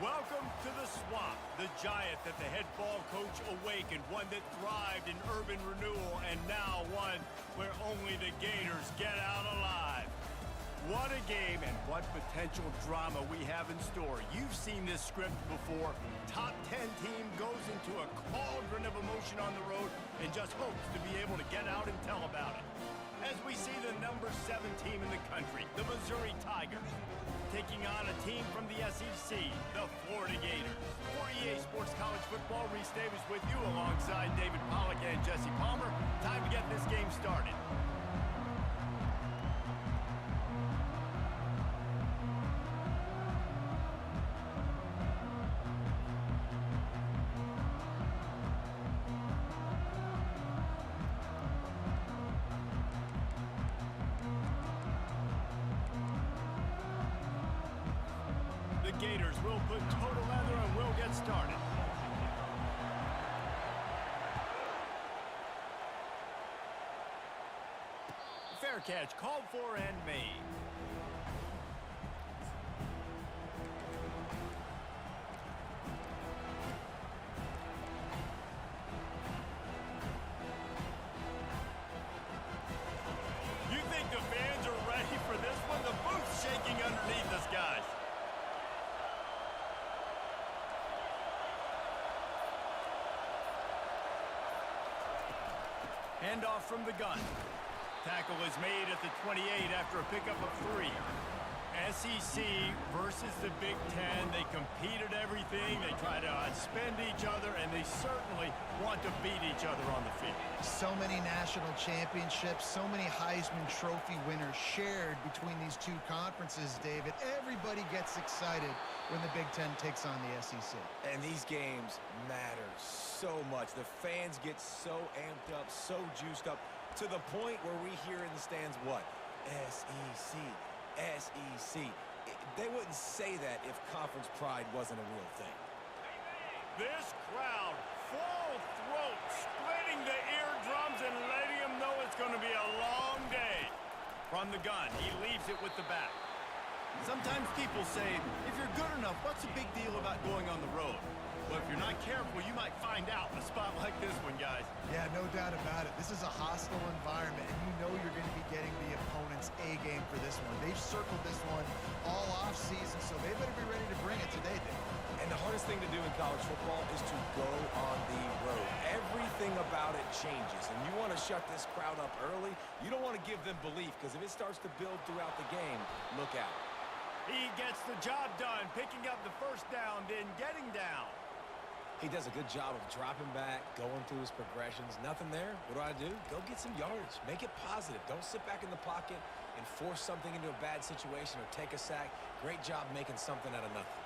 Welcome to the swamp, the giant that the head ball coach awakened, one that thrived in urban renewal, and now one where only the Gators get out alive. What a game and what potential drama we have in store. You've seen this script before. Top 10 team goes into a cauldron of emotion on the road and just hopes to be able to get out and tell about it. As we see the number 7 team in the country, the Missouri Tigers, taking on a team from the SEC, the Florida Gators. For EA Sports College Football, Reese Davis with you alongside David Pollack and Jesse Palmer. Time to get this game started. Gators will put total leather and we'll get started. Fair catch called for and made. You think the fans are ready for this one? The booth's shaking underneath us, guys. Handoff from the gun. Tackle is made at the 28 after a pickup of 3. SEC versus the Big Ten. They compete at everything. They try to outspend each other, and they certainly want to beat each other on the field. So many national championships, so many Heisman Trophy winners shared between these two conferences, David. Everybody gets excited when the Big Ten takes on the SEC. And these games matter so much. The fans get so amped up, so juiced up, to the point where we hear in the stands what? SEC. SEC. They wouldn't say that if conference pride wasn't a real thing. This crowd, full throat, splitting the eardrums and letting them know it's going to be a long day. From the gun, he leaves it with the back. Sometimes people say, if you're good enough, what's the big deal about going on the road? Well, if you're not careful, you might find out in a spot like this one, guys. Yeah, no doubt about it. This is a hostile environment, and you know you're going to be getting the opponent's A-game for this one. They've circled this one all off-season, so they better be ready to bring it today, Dave. And the hardest thing to do in college football is to go on the road. Everything about it changes, and you want to shut this crowd up early. You don't want to give them belief, because if it starts to build throughout the game, look out. He gets the job done, picking up the first down, then getting down. He does a good job of dropping back, going through his progressions. Nothing there. What do? Go get some yardage. Make it positive. Don't sit back in the pocket and force something into a bad situation or take a sack. Great job making something out of nothing.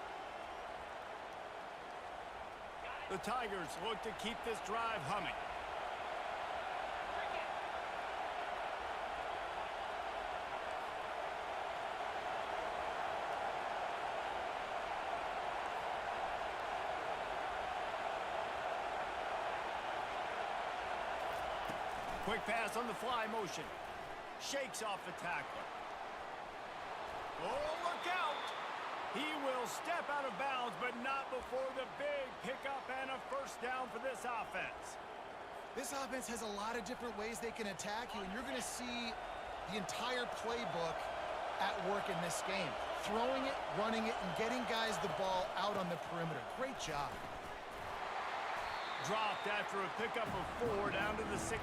The Tigers look to keep this drive humming. Quick pass on the fly motion. Shakes off the tackler. Oh, look out! He will step out of bounds, but not before the big pickup and a first down for this offense. This offense has a lot of different ways they can attack you, and you're going to see the entire playbook at work in this game. Throwing it, running it, and getting guys the ball out on the perimeter. Great job. Dropped after a pickup of 4 down to the 16.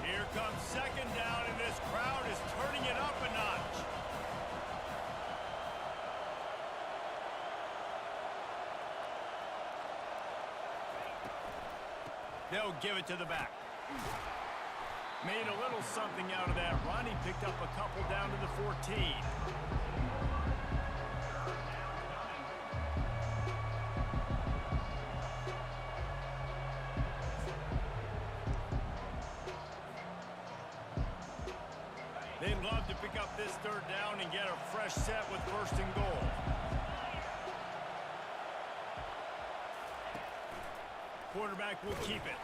Here comes second down, and this crowd is turning it up a notch. They'll give it to the back. Made a little something out of that run. He picked up a couple down to the 14. They'd love to pick up this third down and get a fresh set with first and goal. Quarterback will keep it.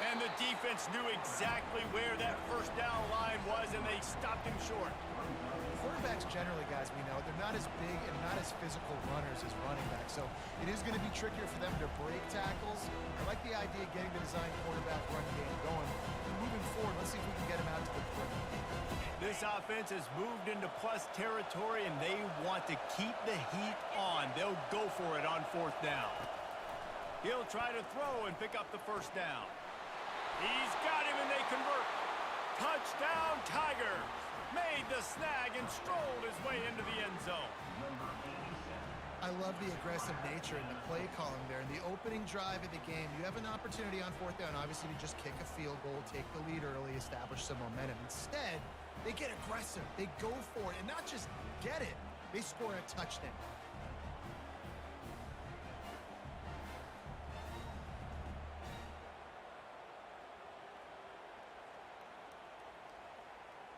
And the defense knew exactly where that first down line was, and they stopped him short. Quarterbacks generally, guys, we know, they're not as big and not as physical runners as running backs, so it is going to be trickier for them to break tackles. I like the idea of getting the design quarterback run game going. Moving forward, let's see if we can get him out to the perimeter. This offense has moved into plus territory, and they want to keep the heat on. They'll go for it on fourth down. He'll try to throw and pick up the first down. He's got him, and they convert. Touchdown, Tigers! Made the snag and strolled his way into the end zone. I love the aggressive nature in the play calling there. In the opening drive of the game, you have an opportunity on fourth down, obviously, to just kick a field goal, take the lead early, establish some momentum. Instead, they get aggressive. They go for it, and not just get it. They score a touchdown.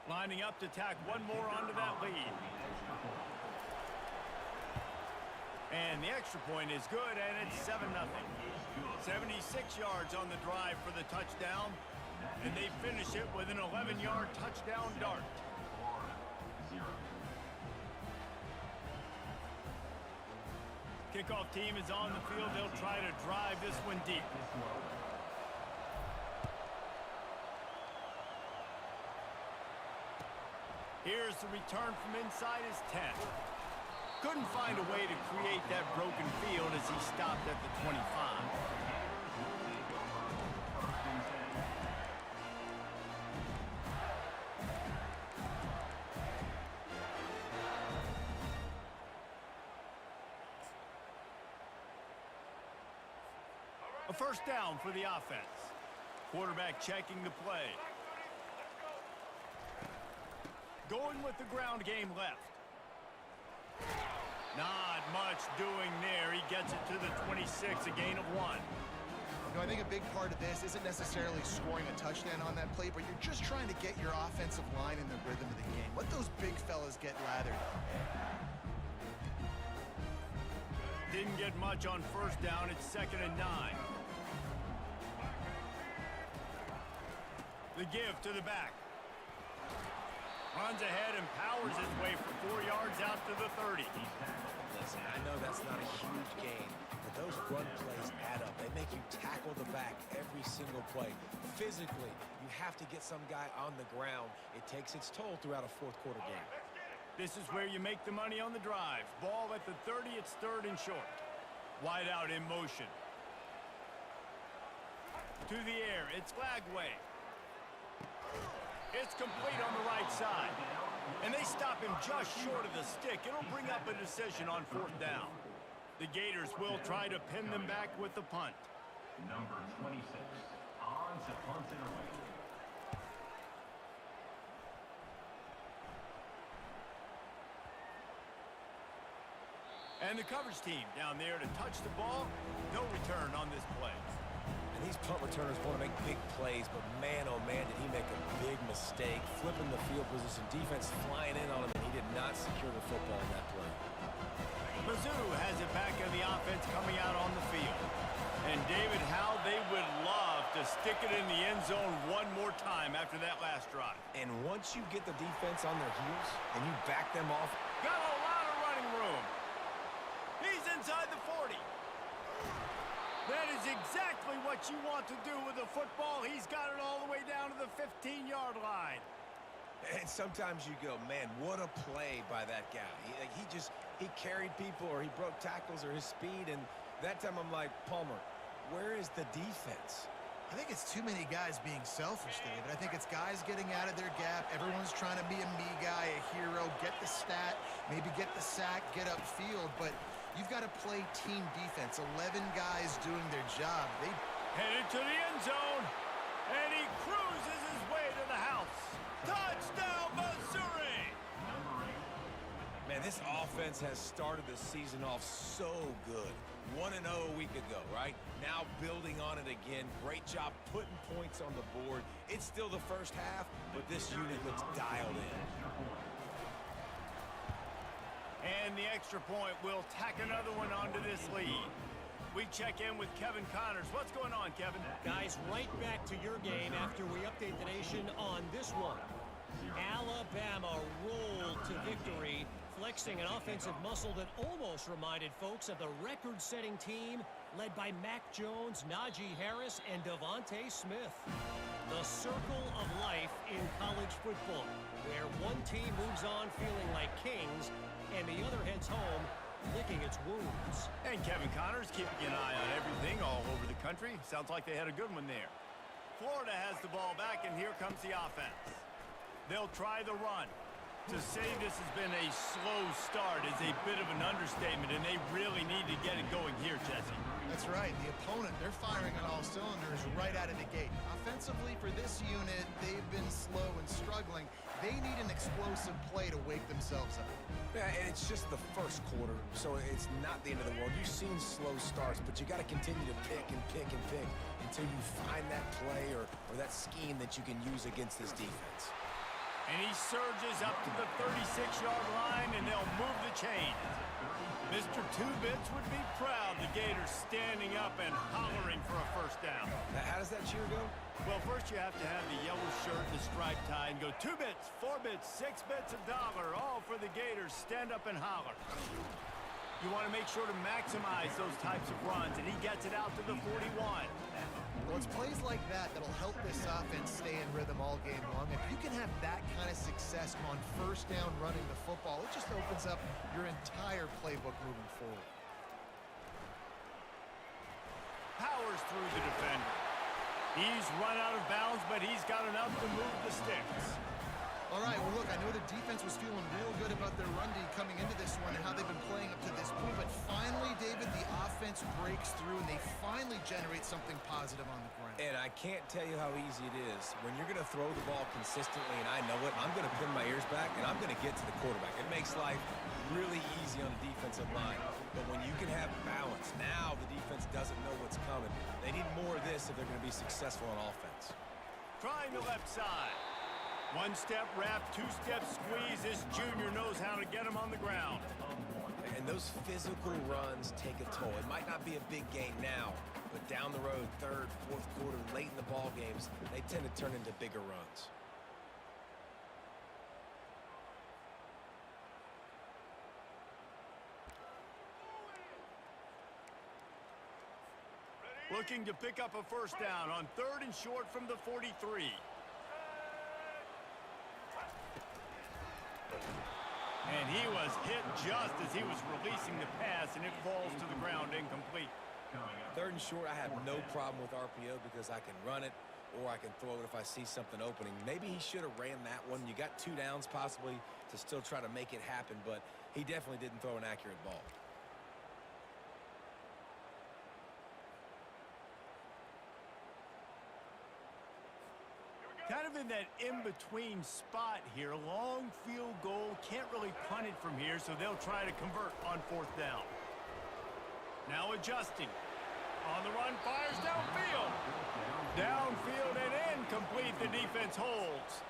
Lining up to tack one more onto that lead. And the extra point is good, and it's 7-0. 76 yards on the drive for the touchdown, and they finish it with an 11-yard touchdown dart. Kickoff team is on the field. They'll try to drive this one deep. Here's the return from inside his 10. Couldn't find a way to create that broken field as he stopped at the 25. A first down for the offense. Quarterback checking the play. Going with the ground game left. Not much doing there. He gets it to the 26, a gain of 1. You know, I think a big part of this isn't necessarily scoring a touchdown on that play, but you're just trying to get your offensive line in the rhythm of the game. Let those big fellas get lathered. Didn't get much on first down. It's 2nd and 9. The give to the back. Runs ahead and powers his way for 4 yards out to the 30. Listen, I know that's not a huge gain, but those run plays add up. They make you tackle the back every single play. Physically, you have to get some guy on the ground. It takes its toll throughout a fourth quarter game. This is where you make the money on the drive. Ball at the 30, it's 3rd and short. Wide out in motion. To the air, it's Flagway. It's complete on the right side. And they stop him just short of the stick. It'll bring up a decision on fourth down. The Gators will try to pin them back with the punt. Number 26, on to punt it away. And the coverage team down there to touch the ball. No return on this play. And these punt returners want to make big plays, but man, oh man, did he make a big mistake. Flipping the field position, defense flying in on him, and he did not secure the football in that play. Mizzou has it back in the offense coming out on the field. And David, how they would love to stick it in the end zone one more time after that last drive. And once you get the defense on their heels and you back them off. Got a lot of running room. He's inside the 40. That is exactly what you want to do with a football. He's got it all the way down to the 15-yard line. And sometimes you go, man, what a play by that guy. He carried people, or he broke tackles, or his speed. And that time I'm like, Palmer, where is the defense? I think it's too many guys being selfish, David. I think it's guys getting out of their gap. Everyone's trying to be a me guy, a hero, get the stat, maybe get the sack, get upfield. But you've got to play team defense. 11 guys doing their job. They headed to the end zone, and he cruises his way to the house. Touchdown, Missouri! Man, this offense has started the season off so good. 1-0 a week ago, right? Now building on it again. Great job putting points on the board. It's still the first half, but this unit looks dialed in. And the extra point will tack another one onto this lead. We check in with Kevin Connors. What's going on, Kevin? Guys, right back to your game after we update the nation on this one. Alabama rolled to victory, flexing an offensive muscle that almost reminded folks of the record-setting team led by Mac Jones, Najee Harris, and Devontae Smith. The circle of life in college football, where one team moves on feeling like kings and the other heads home licking its wounds. And Kevin Connors keeping an eye on everything all over the country. Sounds like they had a good one there. Florida has the ball back, and here comes the offense. They'll try the run. To say this has been a slow start is a bit of an understatement, and they really need to get it going here, Jesse. That's right. The opponent, they're firing on all cylinders right out of the gate. Offensively, for this unit, they've been slow and struggling. They need an explosive play to wake themselves up. Yeah, and it's just the first quarter, so it's not the end of the world. You've seen slow starts, but you got to continue to pick and pick and pick until you find that play or that scheme that you can use against this defense. And he surges up to the 36-yard line, and they'll move the chain. Mr. Two-Bits would be proud. The Gators standing up and hollering for a first down. Now, how does that cheer go? Well, first you have to have the yellow shirt and the striped tie and go 2 bits, 4 bits, 6 bits, $1, all for the Gators. Stand up and holler. You want to make sure to maximize those types of runs, and he gets it out to the 41. Well, it's plays like that that'll help this offense stay in rhythm all game long. If you can have that kind of success on first down running the football, it just opens up your entire playbook moving forward. Powers through the defender. He's run out of bounds, but he's got enough to move the sticks. All right, well, look, I know the defense was feeling real good about their run D coming into this one and how they've been playing up to this point, but finally, David, the offense breaks through and they finally generate something positive on the ground. And I can't tell you how easy it is. When you're going to throw the ball consistently, and I know it, I'm going to pin my ears back, and I'm going to get to the quarterback. It makes life really easy on the defensive line. But when you can have balance, now the defense doesn't know what's coming. They need more of this if they're going to be successful on offense. Trying the left side. One-step wrap, two-step squeeze. This junior knows how to get him on the ground. And those physical runs take a toll. It might not be a big game now, but down the road, third, fourth quarter, late in the ball games, they tend to turn into bigger runs. Looking to pick up a first down on 3rd and short from the 43. And he was hit just as he was releasing the pass, and it falls to the ground incomplete. 3rd and short, I have no problem with RPO because I can run it or I can throw it if I see something opening. Maybe he should have ran that one. You got 2 downs possibly to still try to make it happen, but he definitely didn't throw an accurate ball. Kind of in that in-between spot here. Long field goal. Can't really punt it from here, so they'll try to convert on 4th down. Now adjusting. On the run, fires downfield. Downfield and incomplete. The defense holds.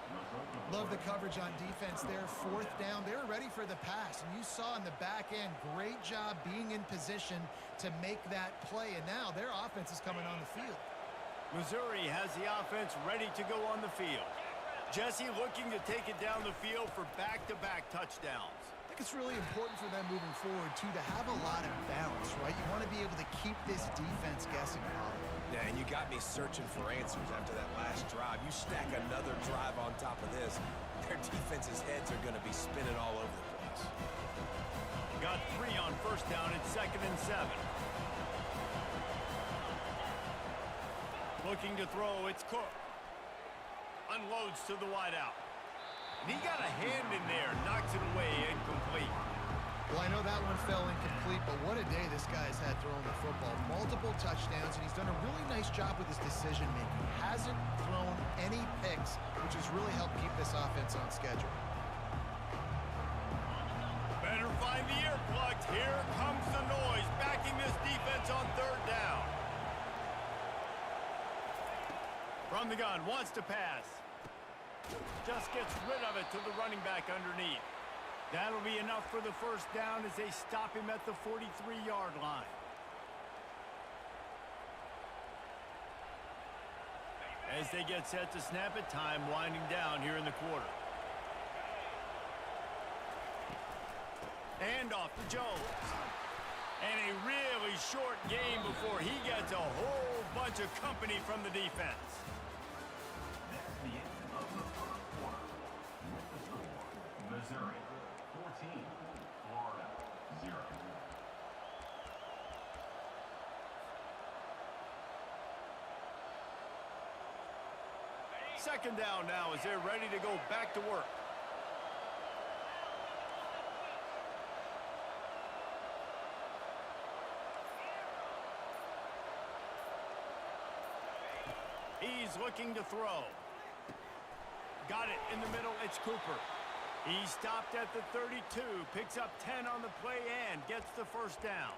Love the coverage on defense there. 4th down. They were ready for the pass. And you saw in the back end, great job being in position to make that play. And now their offense is coming on the field. Missouri has the offense ready to go on the field. Jesse looking to take it down the field for back-to-back touchdowns. I think it's really important for them moving forward, too, to have a lot of balance, right? You want to be able to keep this defense guessing. Yeah, and you got me searching for answers after that last drive. You stack another drive on top of this, their defense's heads are going to be spinning all over the place. Got 3 on 1st down at 2nd and 7. Looking to throw, it's Cook. Unloads to the wideout. And he got a hand in there, knocks it away, incomplete. Well, I know that one fell incomplete, but what a day this guy's had throwing the football. Multiple touchdowns, and he's done a really nice job with his decision-making. Hasn't thrown any picks, which has really helped keep this offense on schedule. Better find the earplugs. Here comes the noise, backing this defense on 3rd down. From the gun, wants to pass. Just gets rid of it to the running back underneath. That'll be enough for the 1st down as they stop him at the 43-yard line. As they get set to snap it, time winding down here in the quarter. And off to Jones. And a really short game before he gets a whole bunch of company from the defense. That's the end of the first quarter. With the score, Missouri 14, Florida 0. Second down now as they're ready to go back to work. He's looking to throw. Got it in the middle. It's Cooper. He stopped at the 32, picks up 10 on the play and gets the first down.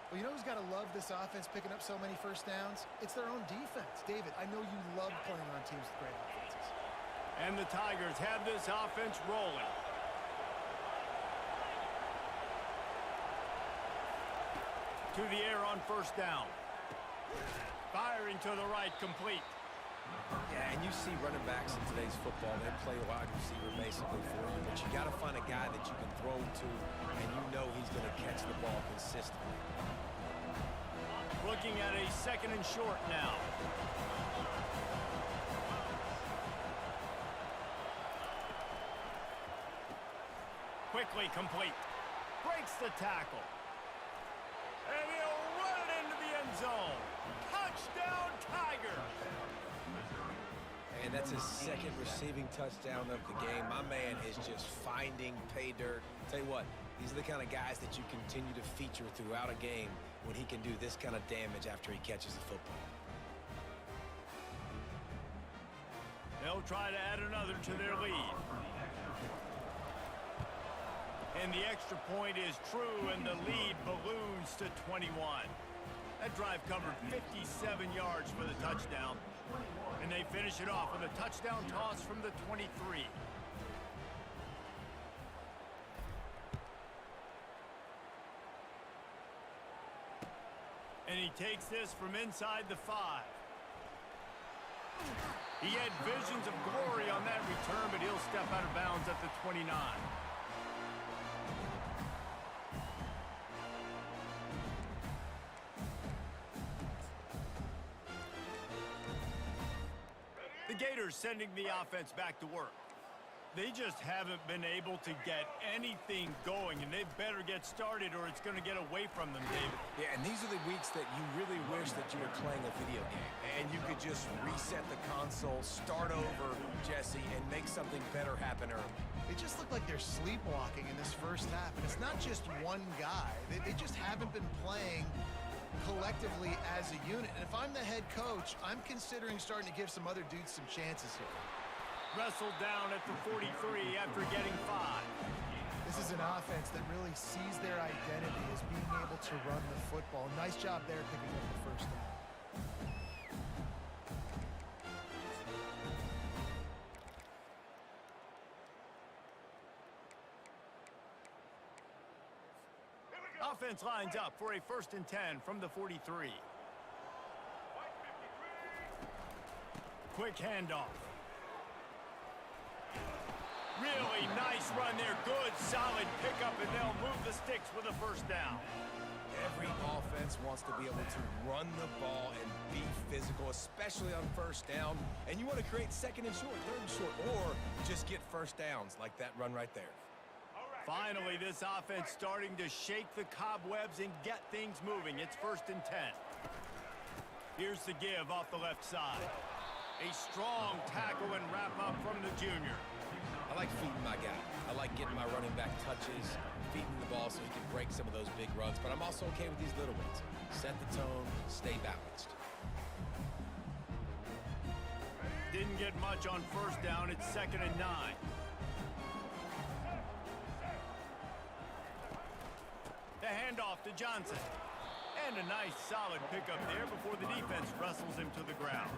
Well, you know who's got to love this offense picking up so many first downs? It's their own defense. David, I know you love playing on teams with great offenses. And the Tigers have this offense rolling. To the air on first down. Firing to the right, complete. Yeah, and you see running backs in today's football, they play wide receiver basically for you, but you got to find a guy that you can throw to, and you know he's going to catch the ball consistently. Looking at a second and short now. Quickly complete. Breaks the tackle. And he'll run it into the end zone. Touchdown, Tigers! And that's his second receiving touchdown of the game. My man is just finding pay dirt. Tell you what, these are the kind of guys that you continue to feature throughout a game when he can do this kind of damage after he catches the football. They'll try to add another to their lead. And the extra point is true, and the lead balloons to 21. That drive covered 57 yards for the touchdown. And they finish it off with a touchdown toss from the 23. And he takes this from inside the 5. He had visions of glory on that return, but he'll step out of bounds at the 29. The Gators sending the offense back to work. They just haven't been able to get anything going, and they better get started or it's going to get away from them, David. Yeah, and these are the weeks that you really wish that you were playing a video game and you could just reset the console, start over, Jesse, and make something better happen early. They just look like they're sleepwalking in this first half, and it's not just one guy. They just haven't been playing collectively as a unit. And if I'm the head coach, I'm considering starting to give some other dudes some chances here. Wrestled down at the 43 after getting 5. This is an offense that really sees their identity as being able to run the football. Nice job there picking up the first down. Offense lines up for a 1st and 10 from the 43. Quick handoff. Really nice run there. Good, solid pickup, and they'll move the sticks with a 1st down. Every offense wants to be able to run the ball and be physical, especially on 1st down. And you want to create 2nd and short, 3rd and short, or just get 1st downs like that run right there. Finally, this offense starting to shake the cobwebs and get things moving. It's 1st and 10. Here's the give off the left side. A strong tackle and wrap up from the junior. I like feeding my guy. I like getting my running back touches, feeding the ball so he can break some of those big runs, but I'm also okay with these little ones. Set the tone, stay balanced. Didn't get much on 1st down. It's 2nd and 9. The handoff to Johnson. And a nice solid pickup there before the defense wrestles him to the ground.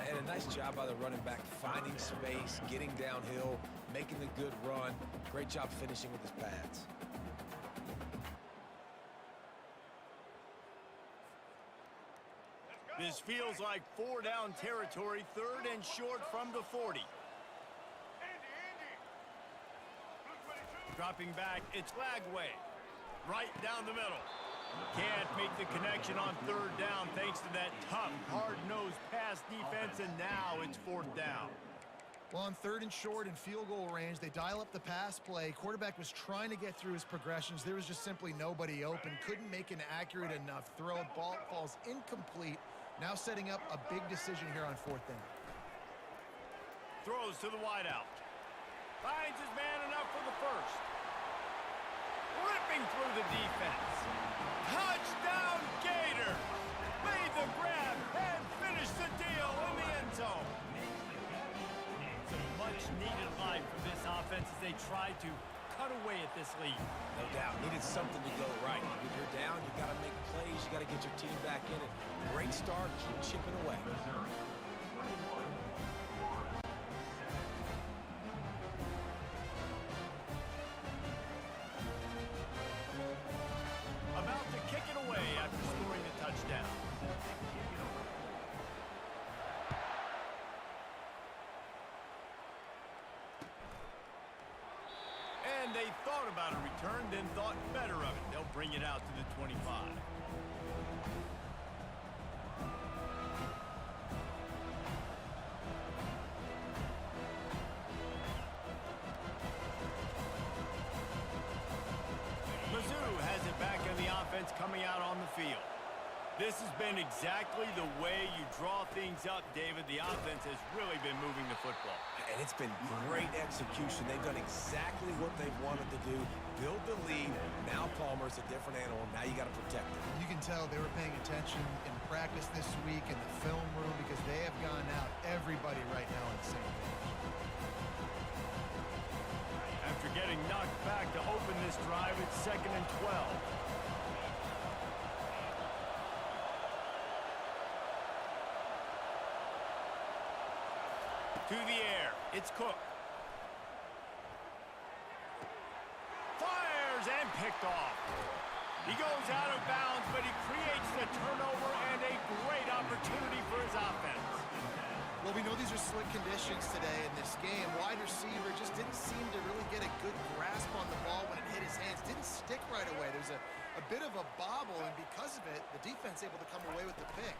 And a nice job by the running back, finding space, getting downhill, making the good run. Great job finishing with his pads. This feels like 4-down territory, 3rd and short from the 40. Dropping back, it's Lagway. Right down the middle. Can't make the connection on 3rd down thanks to that tough, hard-nosed pass defense, and now it's 4th down. Well, on 3rd and short and field goal range, they dial up the pass play. Quarterback was trying to get through his progressions. There was just simply nobody open. Couldn't make an accurate enough throw. Ball falls incomplete. Now setting up a big decision here on 4th down. Throws to the wideout. Finds his man enough for the first. Ripping through the defense. Touchdown Gators! Made the grab and finished the deal in the end zone. Some much-needed life for this offense as they tried to cut away at this lead. No doubt. Needed something to go right. If you're down, you got to make plays. You got to get your team back in it. Great start. Keep chipping away. About to kick it away after scoring the touchdown. And they thought about a return, then thought better of it. They'll bring it out to the 25. Mizzou has it back in the offense coming out on the field. This has been exactly the way you draw things up, David. The offense has really been moving the football. And it's been great execution. They've done exactly what they wanted to do. Build the lead. Now Palmer's a different animal. Now you got to protect him. You can tell they were paying attention in practice this week in the film room because they have gone out everybody right now on the same page. After getting knocked back to open this drive, it's 2nd and 12. To the air, it's Cook. Fires and picked off. He goes out of bounds, but he creates the turnover and a great opportunity for his offense. Well, we know these are slick conditions today in this game. Wide receiver just didn't seem to really get a good grasp on the ball when it hit his hands. Didn't stick right away. There's a bit of a bobble, and because of it, the defense able to come away with the pick.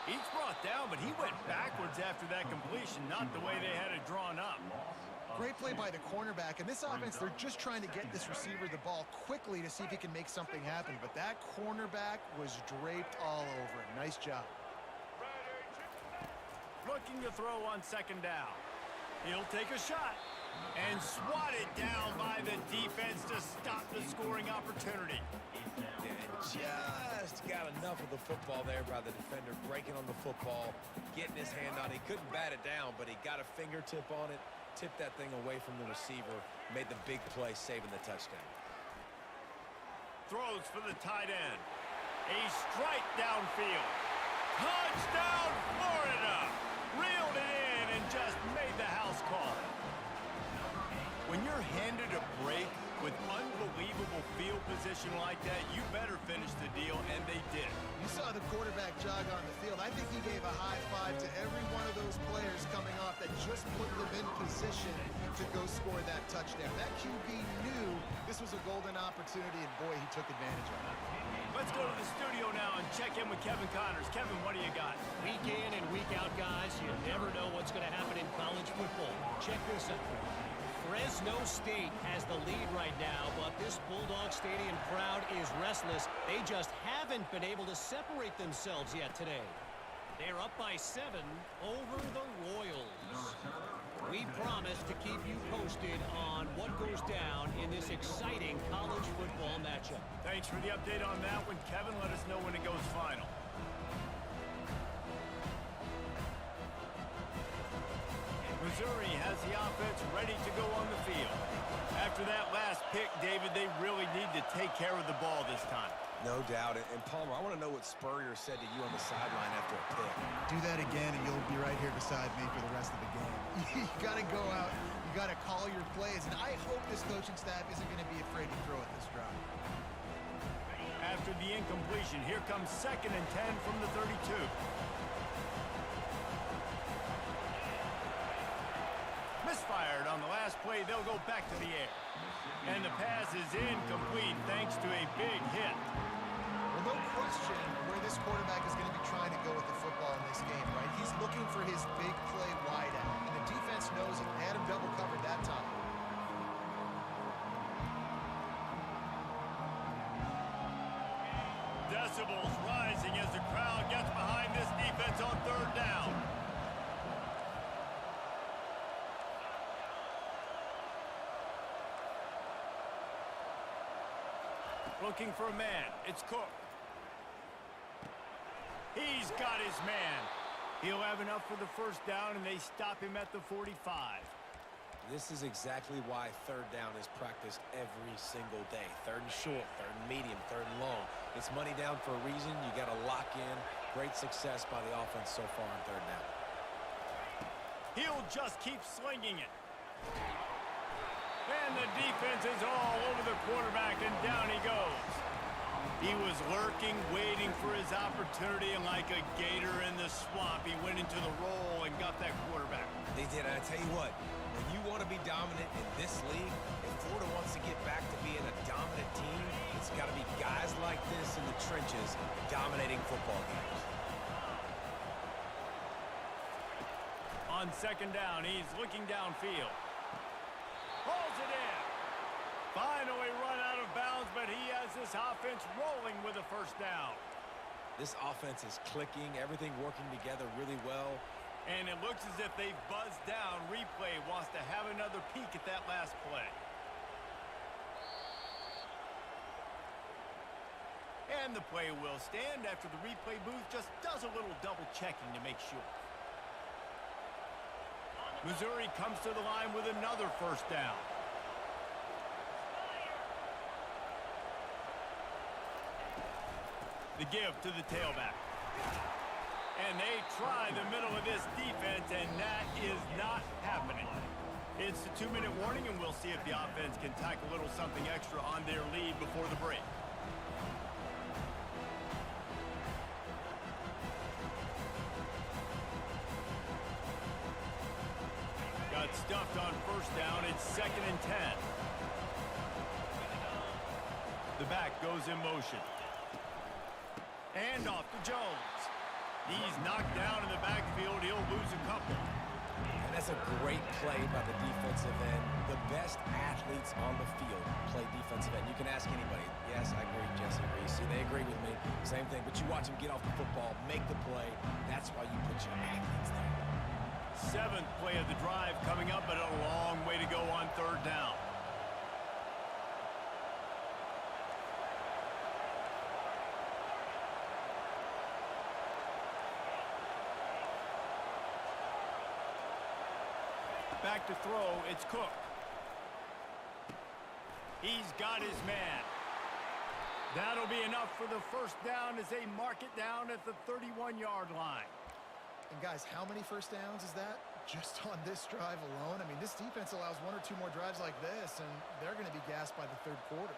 He's brought down, but he went backwards after that completion, not the way they had it drawn up. Great play by the cornerback, and this offense, they're just trying to get this receiver the ball quickly to see if he can make something happen, but that cornerback was draped all over him. Nice job. Looking to throw on 2nd down. He'll take a shot and swatted down by the defense to stop the scoring opportunity. Just got enough of the football there by the defender, breaking on the football, getting his hand on it. He couldn't bat it down, but he got a fingertip on it, tipped that thing away from the receiver, made the big play, saving the touchdown. Throws for the tight end. A strike downfield. Touchdown, Florida! Reeled it in and just made the house call. When you're handed a break with unbelievable field position like that, you better finish the deal, and they did. You saw the quarterback jog on the field. I think he gave a high five to every one of those players coming off that just put them in position to go score that touchdown. That QB knew this was a golden opportunity, and boy, he took advantage of it. Let's go to the studio now and check in with Kevin Connors. Kevin, what do you got? Week in and week out, guys, you never know what's going to happen in college football. Check this out. Fresno State has the lead right now, but this Bulldog Stadium crowd is restless. They just haven't been able to separate themselves yet today. They're up by 7 over the Royals. We promise to keep you posted on what goes down in this exciting college football matchup. Thanks for the update on that one, Kevin. Let us know when it goes final. Missouri has the offense ready to go on the field. After that last pick, David, they really need to take care of the ball this time. No doubt. And Palmer, I want to know what Spurrier said to you on the sideline after a pick. Do that again, and you'll be right here beside me for the rest of the game. You got to go out. You got to call your plays, and I hope this coaching staff isn't going to be afraid to throw at this drive. after the incompletion. Here comes 2nd and 10 from the 32. Misfired on the last play. They'll go back to the air. And the pass is incomplete thanks to a big hit. Well, no question where this quarterback is going to be trying to go with the football in this game, right? He's looking for his big play wide out, and the defense knows it. They had him double covered that time. Decibels rising as the crowd gets behind this defense on 3rd down. Looking for a man. It's Cook. He's got his man. He'll have enough for the 1st down, and they stop him at the 45. This is exactly why 3rd down is practiced every single day. 3rd and short, 3rd and medium, 3rd and long. It's money down for a reason. You got to lock in. Great success by the offense so far on 3rd down. He'll just keep slinging it. And the defense is all over the quarterback, and down he goes. He was lurking, waiting for his opportunity, and like a gator in the swamp, he went into the roll and got that quarterback. They did. I tell you what, when you want to be dominant in this league, if Florida wants to get back to being a dominant team, it's got to be guys like this in the trenches dominating football games. On 2nd down, he's looking downfield. Pulls it in. Finally run out of bounds, but he has this offense rolling with a 1st down. This offense is clicking, everything working together really well. And it looks as if they've buzzed down. Replay wants to have another peek at that last play. And the play will stand after the replay booth just does a little double checking to make sure. Missouri comes to the line with another 1st down. The give to the tailback. And they try the middle of this defense, and that is not happening. It's the 2-minute warning, and we'll see if the offense can tack a little something extra on their lead before the break. Got stuffed on 1st down. It's 2nd and 10. The back goes in motion. And off to Jones. He's knocked down in the backfield. He'll lose a couple. And that's a great play by the defensive end. The best athletes on the field play defensive end. You can ask anybody. Yes, I agree, Jesse agrees. See, they agree with me. Same thing. But you watch them get off the football, make the play. That's why you put your athletes there. 7th play of the drive coming up, but a long way to go on 3rd down. Back to throw, it's Cook. He's got his man. That'll be enough for the 1st down as they mark it down at the 31-yard line. And guys, how many 1st downs is that? Just on this drive alone? I mean, this defense allows 1 or 2 more drives like this, and they're going to be gassed by the 3rd quarter.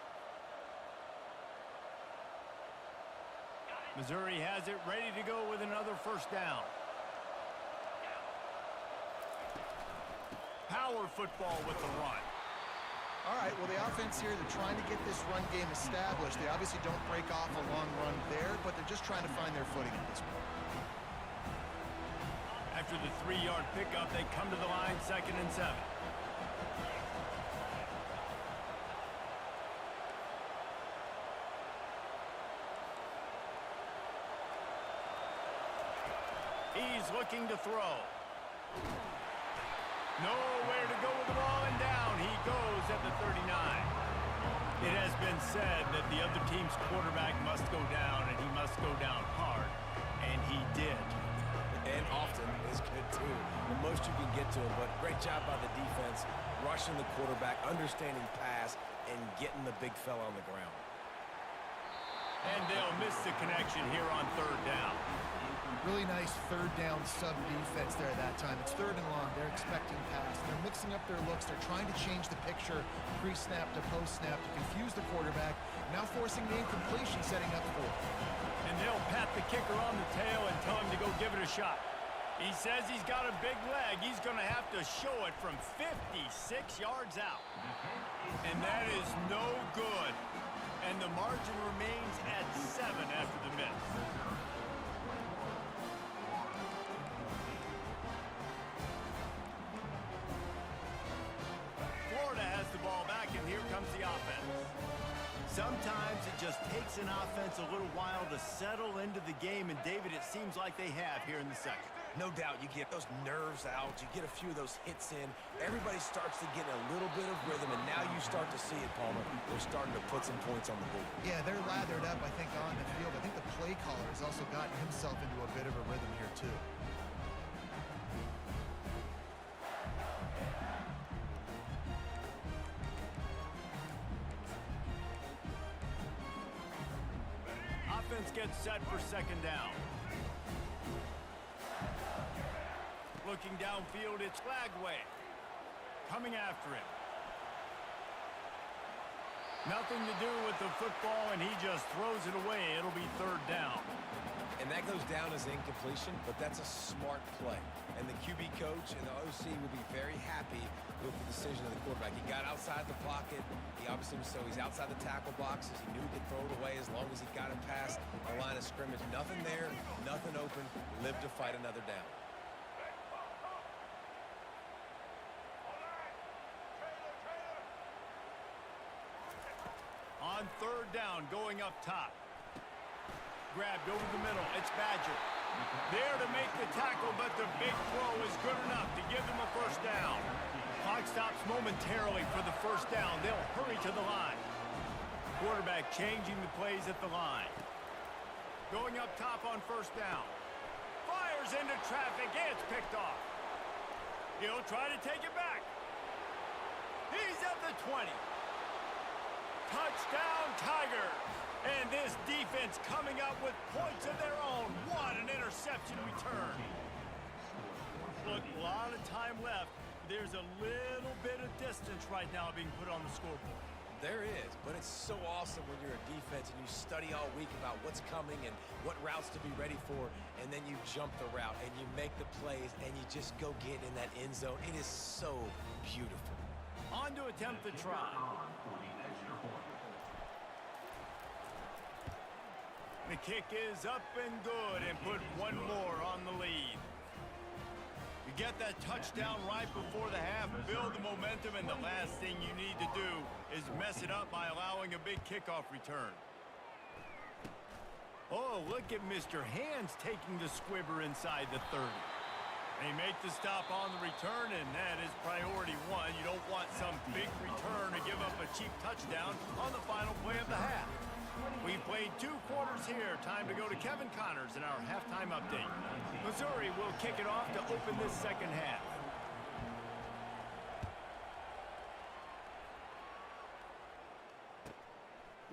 Missouri has it ready to go with another 1st down. Power football with the run. All right, well, the offense here, they're trying to get this run game established. They obviously don't break off a long run there, but they're just trying to find their footing at this point. After the 3-yard pickup, they come to the line, 2nd and 7. He's looking to throw. Nowhere to go with the ball, and down he goes at the 39. It has been said that the other team's quarterback must go down, and he must go down hard, and he did. And often is good too. The most you can get to him, but great job by the defense, rushing the quarterback, understanding pass, and getting the big fella on the ground. And they'll miss the connection here on third down. Really nice third down sub defense there that time. It's third and long. They're expecting pass. They're mixing up their looks. They're trying to change the picture pre-snap to post-snap to confuse the quarterback. Now forcing the incompletion, setting up for it. And they'll pat the kicker on the tail and tell him to go give it a shot. He says he's got a big leg. He's going to have to show it from 56 yards out. And that is no good. And the margin remains at 7 after the miss. Florida has the ball back, and here comes the offense. Sometimes it just takes an offense a little while to settle into the game, and David, it seems like they have here in the second. No doubt you get those nerves out. You get a few of those hits in. Everybody starts to get a little bit of rhythm, and now you start to see it, Palmer. They're starting to put some points on the board. Yeah, they're lathered up, I think, on the field. I think the play caller has also gotten himself into a bit of a rhythm here, too. Offense gets set for second down. Looking downfield, it's Flagway. Coming after him. Nothing to do with the football, and he just throws it away. It'll be third down. And that goes down as incompletion, but that's a smart play. And the QB coach and the OC will be very happy with the decision of the quarterback. He got outside the pocket. He obviously was, so he's outside the tackle boxes. He knew he could throw it away as long as he got it past the line of scrimmage. Nothing there, nothing open. Live to fight another down. On third down, going up top. Grabbed over the middle. It's Badger. There to make the tackle, but the big throw is good enough to give them a first down. Clock stops momentarily for the first down. They'll hurry to the line. Quarterback changing the plays at the line. Going up top on first down. Fires into traffic. It's picked off. He'll try to take it back. He's at the 20. Touchdown, Tigers. And this defense coming up with points of their own. What an interception return. Look, a lot of time left. There's a little bit of distance right now being put on the scoreboard. There is, but it's so awesome when you're a defense and you study all week about what's coming and what routes to be ready for, and then you jump the route and you make the plays and you just go get in that end zone. It is so beautiful. On to attempt the try. The kick is up and good and put one more on the lead. You get that touchdown right before the half, build the momentum, and the last thing you need to do is mess it up by allowing a big kickoff return. Oh, look at Mr. Hands taking the squibber inside the 30. They make the stop on the return, and that is priority one. You don't want some big return to give up a cheap touchdown on the final play of the half. We've played 2 quarters here. Time to go to Kevin Connors in our halftime update. Missouri will kick it off to open this second half.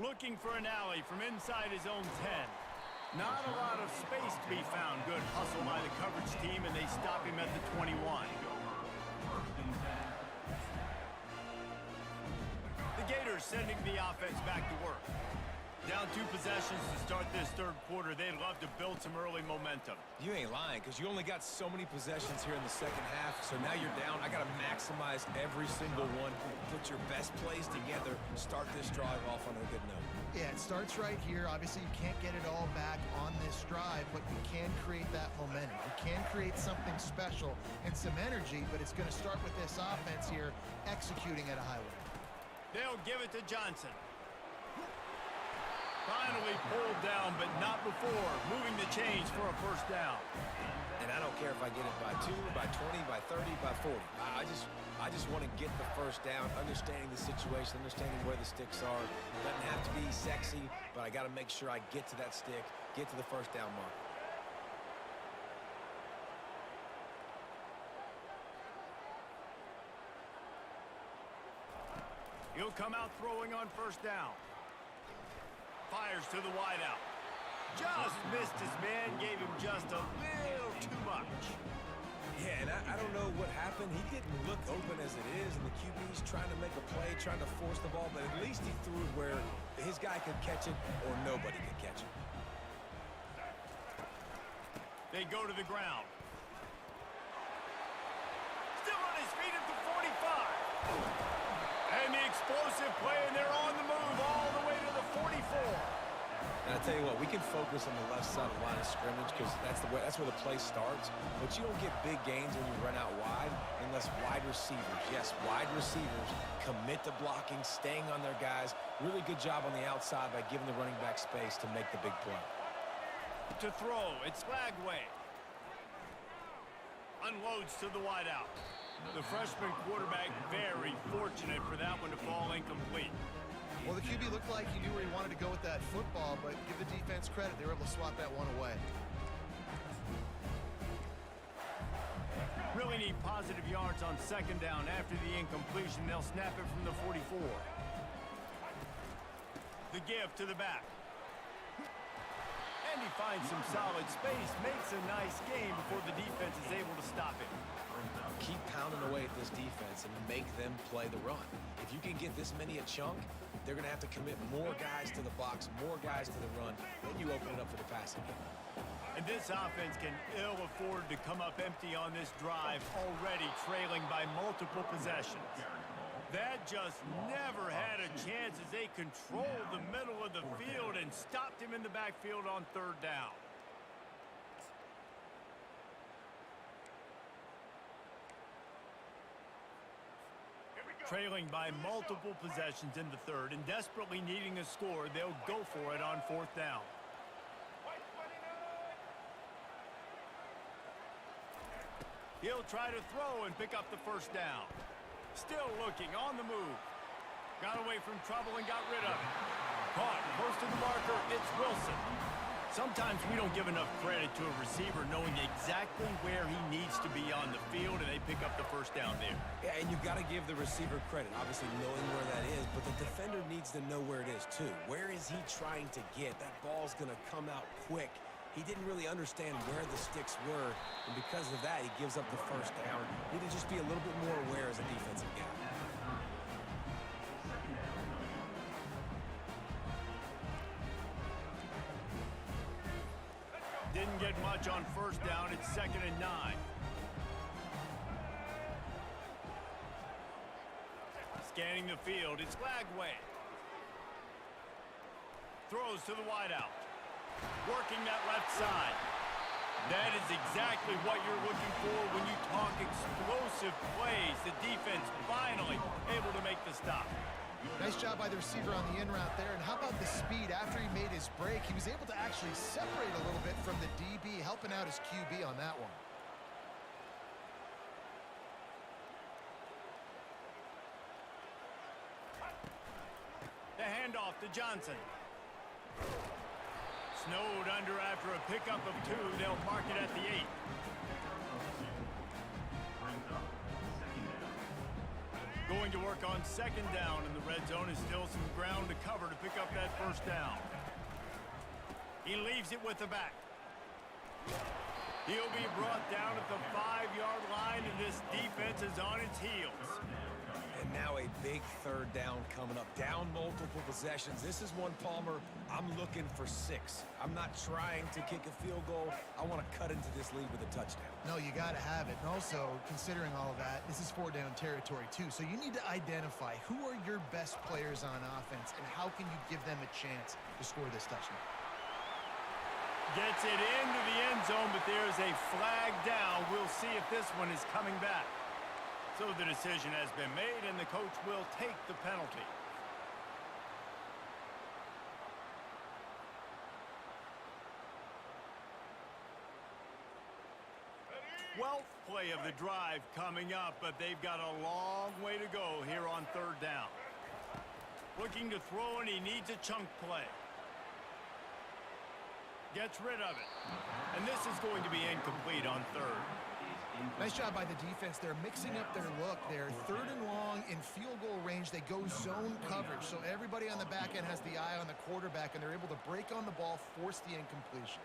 Looking for an alley from inside his own 10. Not a lot of space to be found. Good hustle by the coverage team, and they stop him at the 21. The Gators sending the offense back to work. Down 2 possessions to start this third quarter. They'd love to build some early momentum. You ain't lying, because you only got so many possessions here in the second half, so now you're down. I got to maximize every single one. Put your best plays together. Start this drive off on a good note. Yeah, it starts right here. Obviously, you can't get it all back on this drive, but you can create that momentum. You can create something special and some energy, but it's going to start with this offense here executing at a high level. They'll give it to Johnson. Finally pulled down, but not before. Moving the chains for a first down. And I don't care if I get it by 2, by 20, by 30, by 40. I just want to get the first down, understanding the situation, understanding where the sticks are. Doesn't have to be sexy, but I got to make sure I get to that stick, get to the first down mark. He'll come out throwing on first down. Fires to the wideout. Just missed his man, gave him just a little too much. Yeah, and I don't know what happened. He didn't look open as it is, and the QB's trying to make a play, trying to force the ball, but at least he threw it where his guy could catch it or nobody could catch it. They go to the ground. Still on his feet at the 45. And the explosive play, and they're on the move all the way to the 44. And I tell you what, we can focus on the left side of the line of scrimmage because that's where the play starts. But you don't get big gains when you run out wide unless wide receivers, yes, wide receivers commit to blocking, staying on their guys. Really good job on the outside by giving the running back space to make the big play. To throw, it's Flagway. Unloads to the wideout. The freshman quarterback very fortunate for that one to fall incomplete. Well, the QB looked like he knew where he wanted to go with that football, but give the defense credit. They were able to swat that one away. Really need positive yards on second down. After the incompletion, they'll snap it from the 44. The give to the back. And he finds some solid space, makes a nice game before the defense is able to stop it. Keep pounding away at this defense and make them play the run. If you can get this many a chunk, they're going to have to commit more guys to the box, more guys to the run. Then you open it up for the passing game. And this offense can ill afford to come up empty on this drive, already trailing by multiple possessions. That just never had a chance as they controlled the middle of the field and stopped him in the backfield on third down. Trailing by multiple possessions in the third and desperately needing a score, they'll go for it on fourth down. He'll try to throw and pick up the first down. Still looking on the move. Got away from trouble and got rid of it. Caught close to the marker, it's Wilson. Sometimes we don't give enough credit to a receiver knowing exactly where he needs to be on the field, and they pick up the first down there. Yeah, and you've got to give the receiver credit, obviously knowing where that is, but the defender needs to know where it is too. Where is he trying to get? That ball's going to come out quick. He didn't really understand where the sticks were, and because of that, he gives up the first down. Need to just be a little bit more aware as a defensive guy. Didn't get much on first down. It's 2nd and 9. Scanning the field, it's Flagway. Throws to the wideout. Working that left side. That is exactly what you're looking for when you talk explosive plays. The defense finally able to make the stop. Nice job by the receiver on the in route there. And how about the speed after he made his break? He was able to actually separate a little bit from the DB, helping out his QB on that one. The handoff to Johnson. Snowed under after a pickup of 2. They'll mark it at the 8. Going to work on second down in the red zone. Is still some ground to cover to pick up that first down. He leaves it with the back. He'll be brought down at the 5-yard line, and this defense is on its heels. And now a big third down coming up. Down multiple possessions. This is one, Palmer, I'm looking for 6. I'm not trying to kick a field goal. I want to cut into this lead with a touchdown. No, you got to have it. And also, considering all of that, this is 4-down territory too. So you need to identify who are your best players on offense and how can you give them a chance to score this touchdown. Gets it into the end zone, but there's a flag down. We'll see if this one is coming back. So the decision has been made, and the coach will take the penalty. 12th play of the drive coming up, but they've got a long way to go here on third down. Looking to throw, and he needs a chunk play. Gets rid of it. And this is going to be incomplete on third. Nice job by the defense. They're mixing up their look. They're 3rd and long in field goal range. They go zone coverage, so everybody on the back end has the eye on the quarterback, and they're able to break on the ball, force the incompletion.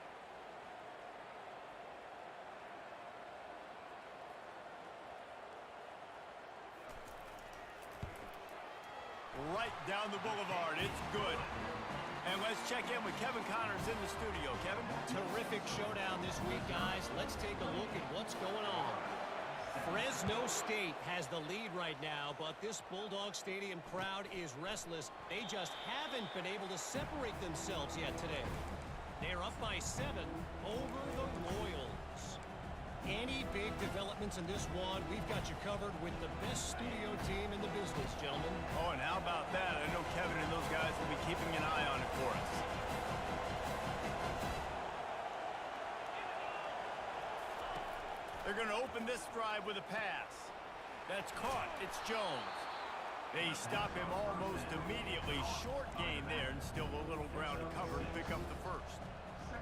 Right down the boulevard. It's good. And let's check in with Kevin Connors in the studio. Kevin? Terrific showdown this week, guys. Let's take a look at what's going on. Fresno State has the lead right now, but this Bulldog Stadium crowd is restless. They just haven't been able to separate themselves yet today. They're up by 7 over the Royals. Any big developments in this one, we've got you covered with the best studio team in the business, gentlemen. Oh, and how about that? I know Kevin and those guys will be keeping an eye on it for us. They're going to open this drive with a pass. That's caught. It's Jones. They stop him almost immediately. Short gain there, and still a little ground to cover and pick up the first.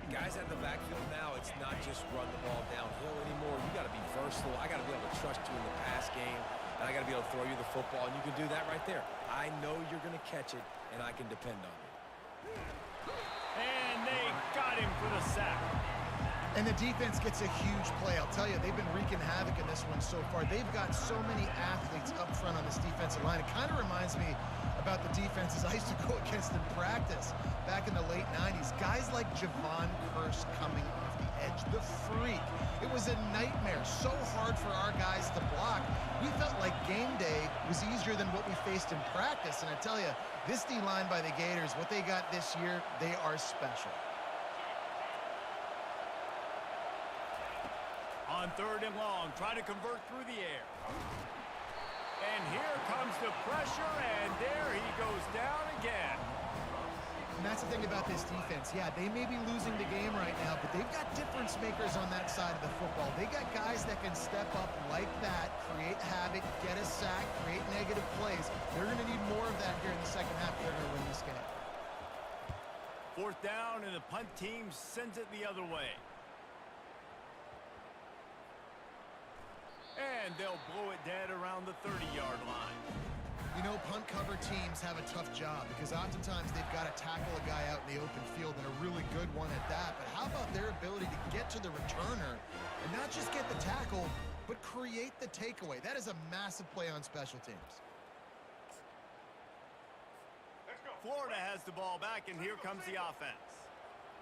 Guys at the backfield now, it's not just run the ball downhill anymore. You got to be versatile. I got to be able to trust you in the pass game, and I got to be able to throw you the football, and you can do that right there. I know you're going to catch it, and I can depend on you. And they got him for the sack. And the defense gets a huge play. I'll tell you, they've been wreaking havoc in this one so far. They've got so many athletes up front on this defensive line. It kind of reminds me about the defenses I used to go against in practice back in the late 90s. Guys like Javon Curse coming off the edge, the freak. It was a nightmare. So hard for our guys to block. We felt like game day was easier than what we faced in practice. And I tell you, this D-line by the Gators, what they got this year, they are special. On 3rd and long, try to convert through the air. And here comes the pressure, and there he goes down again. And that's the thing about this defense. Yeah, they may be losing the game right now, but they've got difference makers on that side of the football. They got guys that can step up like that, create havoc, get a sack, create negative plays. They're going to need more of that here in the second half if they're going to win this game. 4th down, and the punt team sends it the other way. And they'll blow it dead around the 30-yard line. You know, punt cover teams have a tough job because oftentimes they've got to tackle a guy out in the open field, and a really good one at that. But how about their ability to get to the returner and not just get the tackle, but create the takeaway? That is a massive play on special teams. Florida has the ball back, and here comes the offense.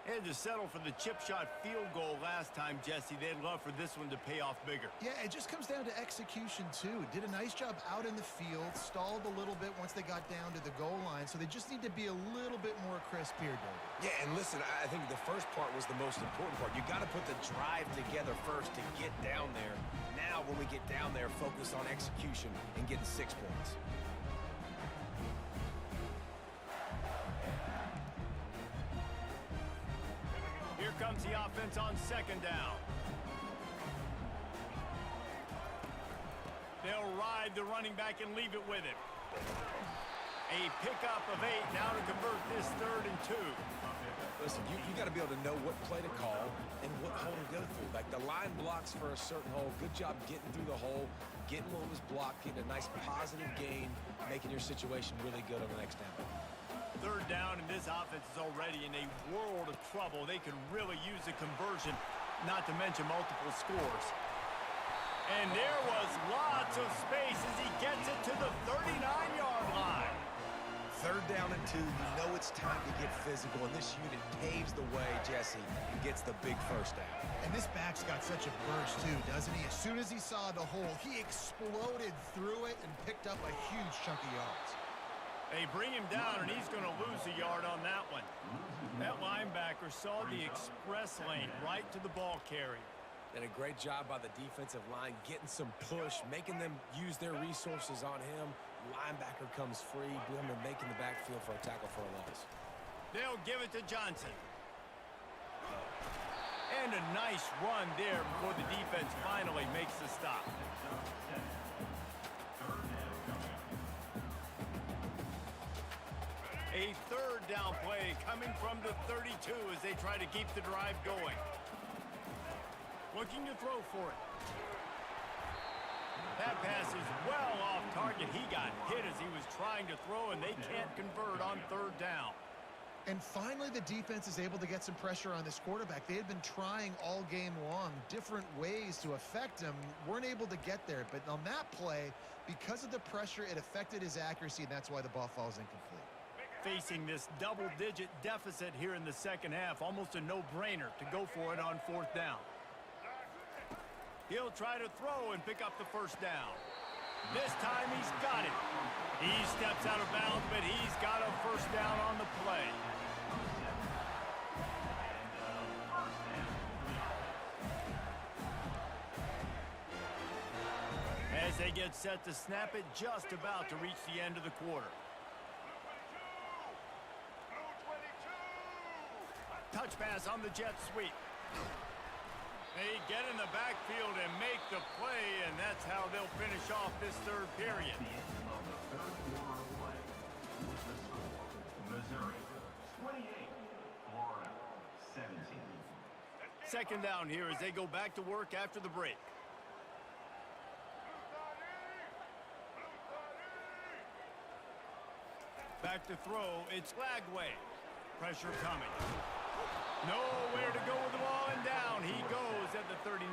Had to settle for the chip shot field goal last time, Jesse. They'd love for this one to pay off bigger. Yeah, it just comes down to execution, too. Did a nice job out in the field, stalled a little bit once they got down to the goal line, so they just need to be a little bit more crisp here, David. Yeah, and listen, I think the first part was the most important part. You got to put the drive together first to get down there. Now, when we get down there, focus on execution and getting 6 points. Here comes the offense on 2nd down. They'll ride the running back and leave it with him. A pickup of 8 now to convert this 3rd and 2. Listen, you got to be able to know what play to call and what hole to go through. Like the line blocks for a certain hole. Good job getting through the hole, getting what was blocked, getting a nice positive gain, making your situation really good on the next down. 3rd down, and this offense is already in a world of trouble. They could really use a conversion, not to mention multiple scores. And there was lots of space as he gets it to the 39-yard line. 3rd down and 2, you know it's time to get physical, and this unit paves the way, Jesse, and gets the big 1st down. And this back's got such a burst, too, doesn't he? As soon as he saw the hole, he exploded through it and picked up a huge chunk of yards. They bring him down, and he's going to lose a yard on that one. That linebacker saw the express lane right to the ball carrier. And a great job by the defensive line, getting some push, making them use their resources on him. Linebacker comes free, boom, and making the backfield for a tackle for a loss. They'll give it to Johnson. And a nice run there before the defense finally makes the stop. A 3rd down play coming from the 32 as they try to keep the drive going. Looking to throw for it. That pass is well off target. He got hit as he was trying to throw, and they can't convert on third down. And finally, the defense is able to get some pressure on this quarterback. They had been trying all game long different ways to affect him, weren't able to get there. But on that play, because of the pressure, it affected his accuracy, and that's why the ball falls incomplete. Facing this double-digit deficit here in the second half, almost a no-brainer to go for it on fourth down. He'll try to throw and pick up the first down. This time he's got it. He steps out of bounds, but he's got a first down on the play. As they get set to snap it, just about to reach the end of the quarter. Touch pass on the jet sweep. They get in the backfield and make the play, and that's how they'll finish off this third period. Missouri 28, Florida 17. Second down here as they go back to work after the break. Back to throw, it's Lagway. Pressure coming. Nowhere to go with the ball, and down he goes at the 39.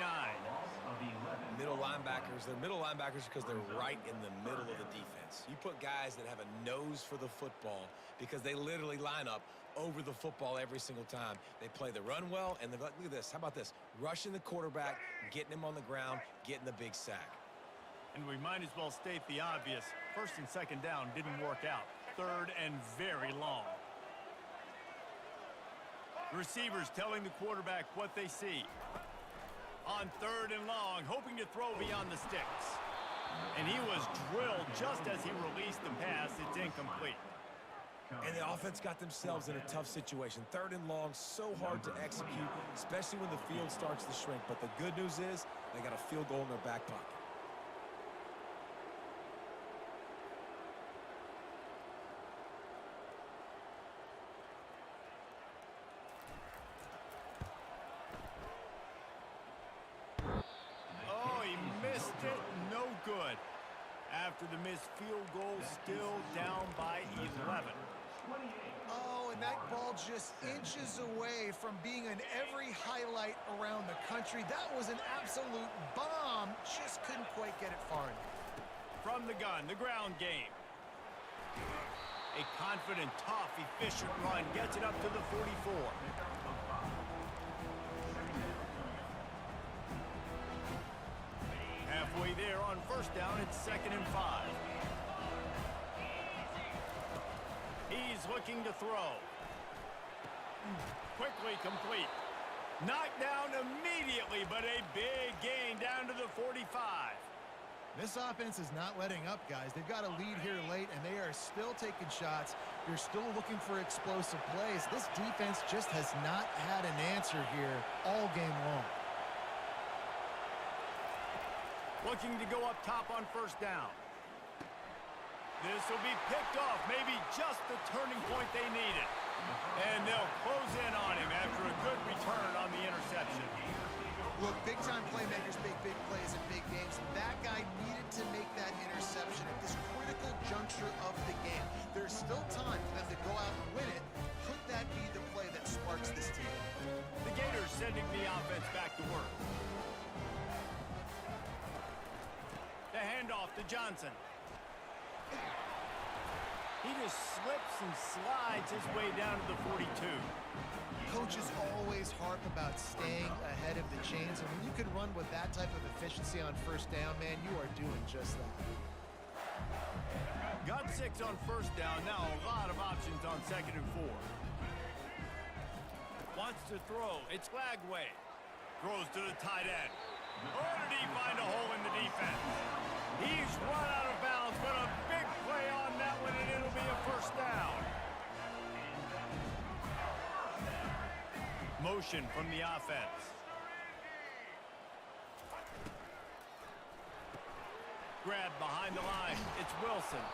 Middle linebackers, they're middle linebackers because they're right in the middle of the defense. You put guys that have a nose for the football because they literally line up over the football every single time. They play the run well, and look at this. How about this? Rushing the quarterback, getting him on the ground, getting the big sack. And we might as well state the obvious. First and second down didn't work out. Third and very long. Receivers telling the quarterback what they see. On third and long, hoping to throw beyond the sticks. And he was drilled just as he released the pass. It's incomplete. And the offense got themselves in a tough situation. Third and long, so hard to execute, especially when the field starts to shrink. But the good news is they got a field goal in their back pocket. Good. After the missed field goal, still down by 11. Oh, and that ball just inches away from being in every highlight around the country. That was an absolute bomb. Just couldn't quite get it far enough. From the gun, the ground game. A confident, tough, efficient run gets it up to the 44. Halfway there on first down, it's 2nd and 5. He's looking to throw. Quickly complete. Knocked down immediately, but a big gain down to the 45. This offense is not letting up, guys. They've got a lead here late, and they are still taking shots. They're still looking for explosive plays. This defense just has not had an answer here all game long. Looking to go up top on first down. This will be picked off, maybe just the turning point they needed. And they'll close in on him after a good return on the interception. Look, big-time playmakers make big plays in big games. That guy needed to make that interception at this critical juncture of the game. There's still time for them to go out and win it. Could that be the play that sparks this team? The Gators sending the offense back to work. The handoff to Johnson. He just slips and slides his way down to the 42. Coaches always harp about staying ahead of the chains, and when you can run with that type of efficiency on first down, man, you are doing just that. Got 6 on first down, now a lot of options on 2nd and 4. Wants to throw, it's Lagway. Throws to the tight end. Oh, did he find a hole in the defense? He's run out of bounds, but a big play on that one, and it'll be a first down. Motion from the offense. Grab behind the line. It's Wilson.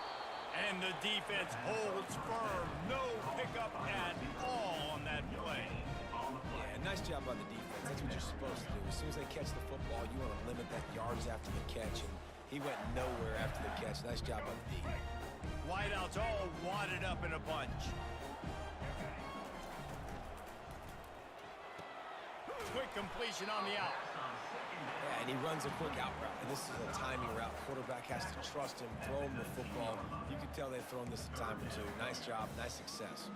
And the defense holds firm. No pickup at all on that play. Yeah, nice job on the defense. That's what you're supposed to do. As soon as they catch the football, you want to limit that yards after the catch. And He went nowhere after the catch. Nice job on the D. Wideouts all wadded up in a bunch. Quick completion on the out. Yeah, and he runs a quick out route. And this is a timing route. Quarterback has to trust him, throw him the football. You can tell they've thrown this a time or two. Nice job, nice success.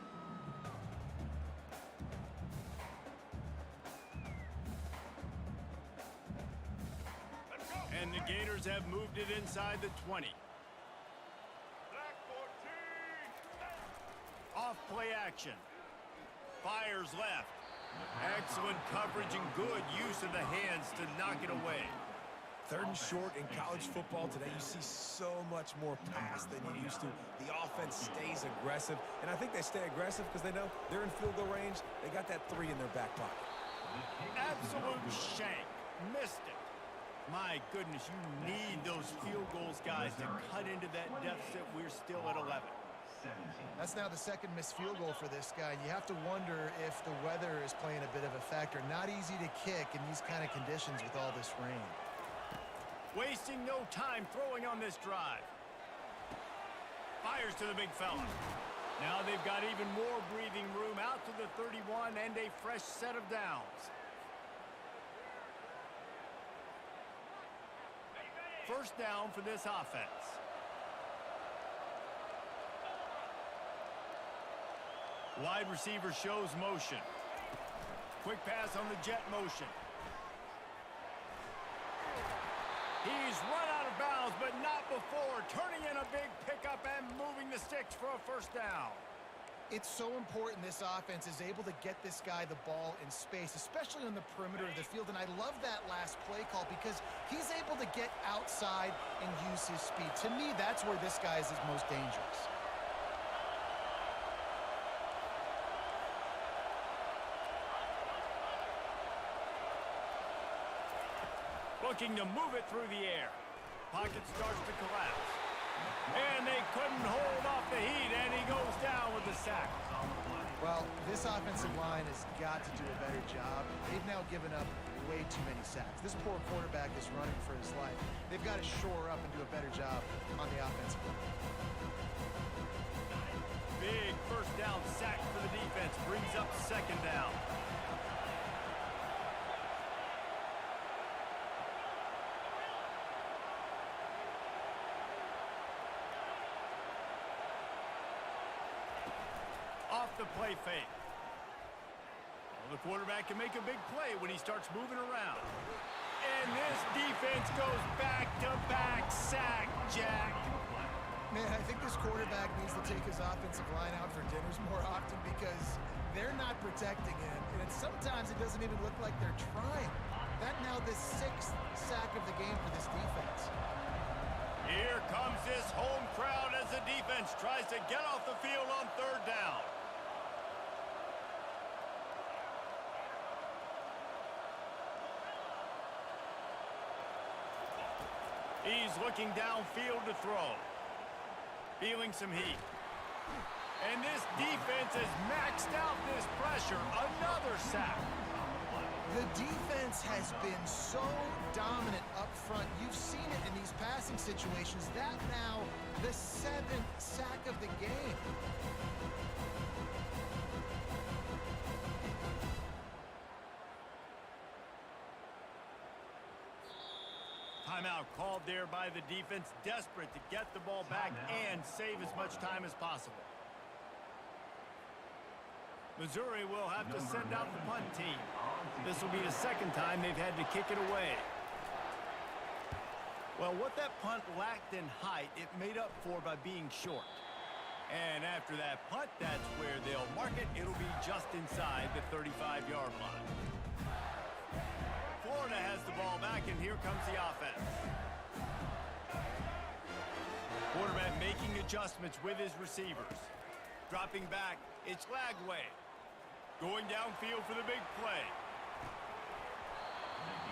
And the Gators have moved it inside the 20. Off play action. Fires left. Excellent coverage and good use of the hands to knock it away. 3rd and short in college football today, you see so much more pass than you used to. The offense stays aggressive, and I think they stay aggressive because they know they're in field goal range. They got that 3 in their back pocket. Absolute shank. Missed it. My goodness, you need those field goals, guys, to cut into that deficit. We're still at 11. That's now the 2nd missed field goal for this guy. You have to wonder if the weather is playing a bit of a factor. Not easy to kick in these kind of conditions with all this rain. Wasting no time throwing on this drive. Fires to the big fella. Now they've got even more breathing room out to the 31 and a fresh set of downs. First down for this offense. Wide receiver shows motion. Quick pass on the jet motion. He's run out of bounds, but not before. Turning in a big pickup and moving the sticks for a first down. It's so important this offense is able to get this guy the ball in space, especially on the perimeter of the field. And I love that last play call because he's able to get outside and use his speed. To me, that's where this guy is his most dangerous. Looking to move it through the air. Pocket starts to collapse. And they couldn't hold off the heat, and he goes down with the sack. Well, this offensive line has got to do a better job. They've now given up way too many sacks. This poor quarterback is running for his life. They've got to shore up and do a better job on the offensive line. Big first down sack for the defense. Brings up 2nd down. Off the play fake. Well, the quarterback can make a big play when he starts moving around. And this defense goes back-to-back sack, Jack. Man, I think this quarterback needs to take his offensive line out for dinners more often because they're not protecting him. And sometimes it doesn't even look like they're trying. That now the 6th sack of the game for this defense. Here comes this home crowd as the defense tries to get off the field on 3rd down. He's looking downfield to throw. Feeling some heat. And this defense has maxed out this pressure. Another sack. The defense has been so dominant up front. You've seen it in these passing situations. That now the 7th sack of the game. Timeout called there by the defense, desperate to get the ball back and save as much time as possible. Missouri will have to send out the punt team. This will be the 2nd time they've had to kick it away. Well, what that punt lacked in height, it made up for by being short. And after that punt, that's where they'll mark it. It'll be just inside the 35-yard line. Florida has the ball back, and here comes the offense. Quarterback making adjustments with his receivers. Dropping back, it's Lagway. Going downfield for the big play.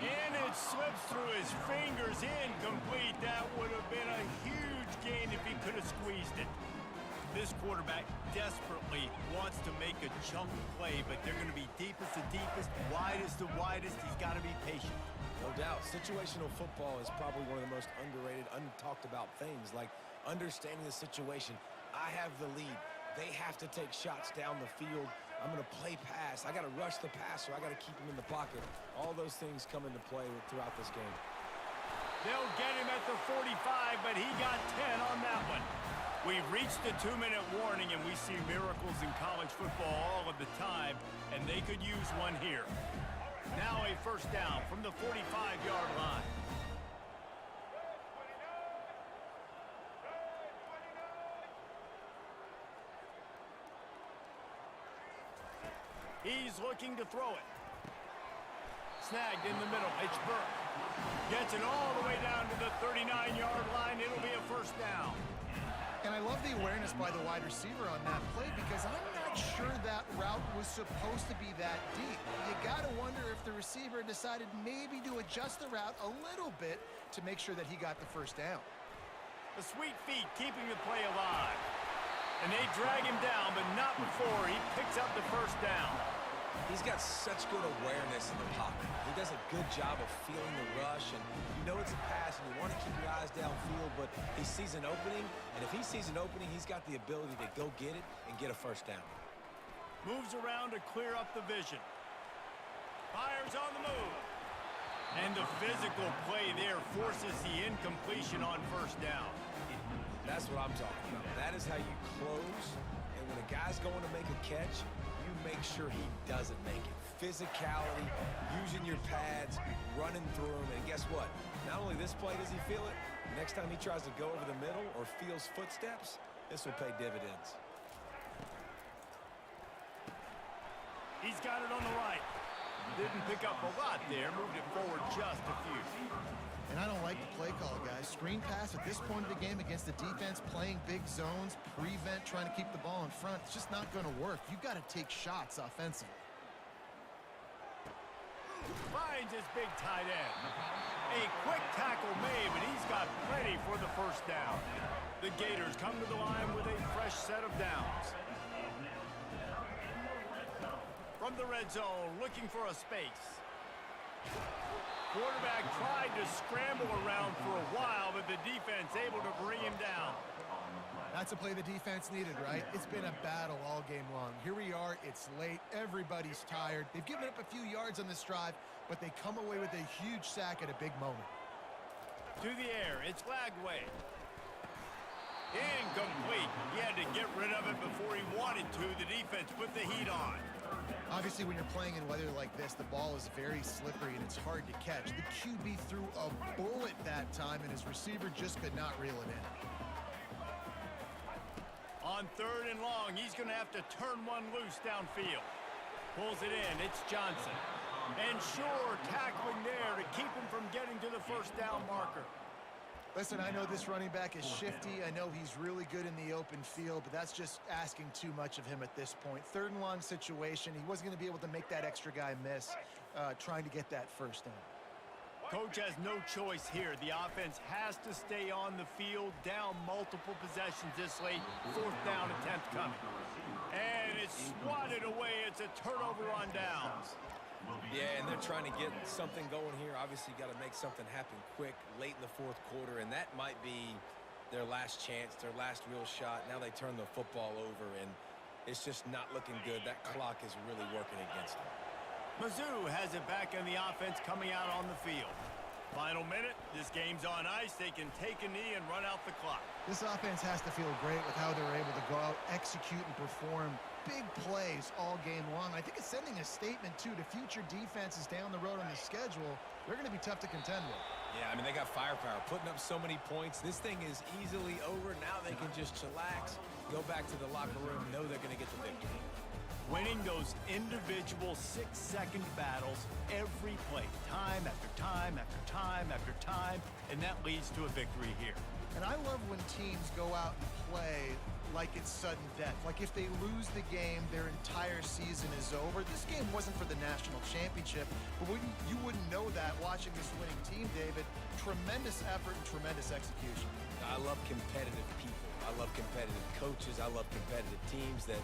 And it slips through his fingers, incomplete. That would have been a huge gain if he could have squeezed it. This quarterback desperately wants to make a chunk play, but they're going to be deepest to deepest, widest to widest. He's got to be patient. No doubt. Situational football is probably one of the most underrated, untalked about things, like understanding the situation. I have the lead. They have to take shots down the field. I'm going to play pass. I got to rush the passer. I got to keep him in the pocket. All those things come into play throughout this game. They'll get him at the 45, but he got 10 on that one. We've reached the 2-minute warning, and we see miracles in college football all of the time, and they could use one here. Now a first down from the 45-yard line. He's looking to throw it. Snagged in the middle. It's Burke. Gets it all the way down to the 39-yard line. It'll be a first down. And I love the awareness by the wide receiver on that play because I'm not sure that route was supposed to be that deep. You got to wonder if the receiver decided maybe to adjust the route a little bit to make sure that he got the first down. The sweet feet keeping the play alive. And they drag him down, but not before he picks up the first down. He's got such good awareness in the pocket. He does a good job of feeling the rush, and you know it's a pass, and you want to keep your eyes downfield, but he sees an opening, and if he sees an opening, he's got the ability to go get it and get a first down. Moves around to clear up the vision. Fires on the move. And the physical play there forces the incompletion on first down. That's what I'm talking about. That is how you close, and when a guy's going to make a catch, you make sure he doesn't make it. Physicality, using your pads, running through them, and guess what? Not only this play does he feel it, next time he tries to go over the middle or feels footsteps, this will pay dividends. He's got it on the right. Didn't pick up a lot there, moved it forward just a few. And I don't like the play call, guys. Screen pass at this point of the game against the defense, playing big zones, prevent, trying to keep the ball in front. It's just not going to work. You've got to take shots offensively. Finds his big tight end. A quick tackle made, but he's got plenty for the first down. The Gators come to the line with a fresh set of downs. From the red zone, looking for a space. Quarterback tried to scramble around for a while, but the defense able to bring him down. That's a play the defense needed, right? It's been a battle all game long. Here we are. It's late. Everybody's tired. They've given up a few yards on this drive, but they come away with a huge sack at a big moment. To the air. It's Lagway. Incomplete. He had to get rid of it before he wanted to. The defense put the heat on. Obviously, when you're playing in weather like this, the ball is very slippery and it's hard to catch. The QB threw a bullet that time, and his receiver just could not reel it in. On 3rd and long, he's going to have to turn one loose downfield. Pulls it in. It's Johnson. And sure, tackling there to keep him from getting to the first down marker. Listen, I know this running back is shifty. I know he's really good in the open field, but that's just asking too much of him at this point. 3rd and long situation. He wasn't going to be able to make that extra guy miss trying to get that first down. Coach has no choice here. The offense has to stay on the field, down multiple possessions this late. 4th down attempt coming. And it's swatted away. It's a turnover on downs. Yeah, and they're trying to get something going here. Obviously, got to make something happen quick late in the 4th quarter, and that might be their last chance, their last real shot. Now they turn the football over, and it's just not looking good. That clock is really working against them. Mizzou has it back in the offense coming out on the field. Final minute. This game's on ice. They can take a knee and run out the clock. This offense has to feel great with how they're able to go out, execute, and perform big plays all game long. I think it's sending a statement, too, to future defenses down the road on the schedule. They're going to be tough to contend with. Yeah, I mean, they got firepower, putting up so many points. This thing is easily over. Now they can just chillax, go back to the locker room, know they're going to get the victory. Winning those individual 6-second battles every play, time after time after time after time, and that leads to a victory here. And I love when teams go out and play like it's sudden death. Like if they lose the game, their entire season is over. This game wasn't for the national championship, but you wouldn't know that watching this winning team team, David. Tremendous effort and tremendous execution. I love competitive people. I love competitive coaches. I love competitive teams that